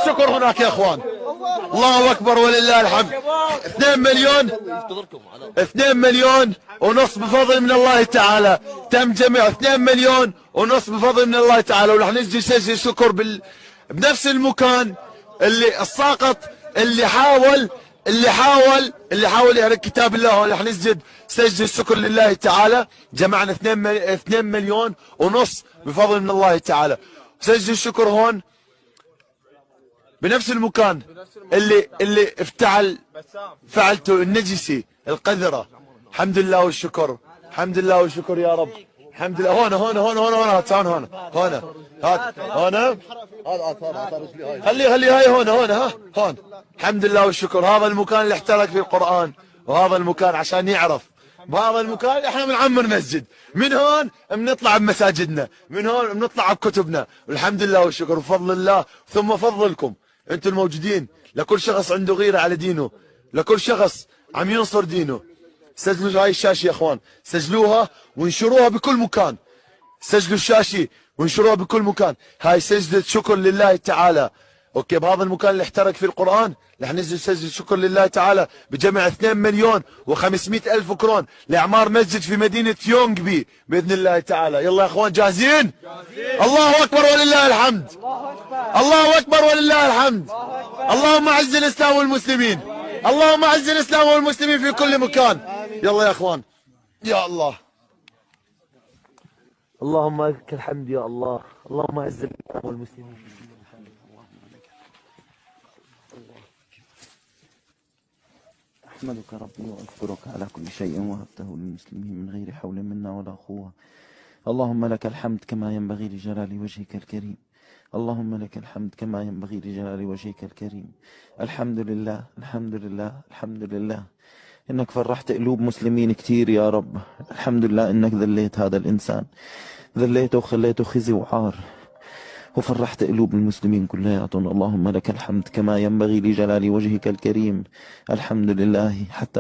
الشكر هناك يا اخوان. الله اكبر ولله الحمد. 2 مليون 2 مليون ونص بفضل من الله تعالى. تم جميع 2 مليون ونص بفضل من الله تعالى. ورح نجي نسجل شكر بنفس المكان اللي الساقط اللي حاول يحرق كتاب الله. رح نسجد سجل الشكر لله تعالى. جمعنا 2 مليون ونص بفضل من الله تعالى. سجل الشكر هون بنفس المكان اللي فعلته النجسي القذرة. الحمد لله والشكر، الحمد لله والشكر يا رب. الحمد لله. هون هون هون هون هون هات هون هات هون خلي هاي هون هون. الحمد لله والشكر. هذا المكان اللي احترق فيه القرآن، وهذا المكان عشان يعرف بهذا المكان احنا بنعمر مسجد. من هون بنطلع بمساجدنا، من هون بنطلع بكتبنا. والحمد لله والشكر بفضل الله ثم فضلكم انتم الموجودين. لكل شخص عنده غيرة على دينه، لكل شخص عم ينصر دينه. سجلوا هاي الشاشة يا اخوان، سجلوها وانشروها بكل مكان. سجلوا الشاشة وانشروها بكل مكان. هاي سجدة شكر لله تعالى. اوكي، بهذا المكان اللي احترق فيه القرآن رح ننزل سجدة شكر لله تعالى بجمع 2 مليون و500 ألف كرون لإعمار مسجد في مدينة يونغبي بإذن الله تعالى. يلا يا اخوان جاهزين؟ الله أكبر ولله الحمد. الله أكبر ولله الحمد. اللهم أعز الإسلام والمسلمين، اللهم أعز الإسلام والمسلمين في كل مكان. يلا يا اخوان. يا الله، اللهم لك الحمد يا الله. اللهم أعز الإسلام والمسلمين. أحمدك ربي وأشكرك على كل شيء وهبته للمسلمين من غير حول منا ولا قوة. اللهم لك الحمد كما ينبغي لجلال وجهك الكريم. اللهم لك الحمد كما ينبغي لجلال وجهك الكريم. الحمد لله، الحمد لله، الحمد لله إنك فرحت قلوب مسلمين كتير يا رب. الحمد لله إنك ذليت هذا الإنسان، ذليته وخليته خزي وعار، وفرحت قلوب المسلمين كلياتهم. اللهم لك الحمد كما ينبغي لجلال وجهك الكريم. الحمد لله حتى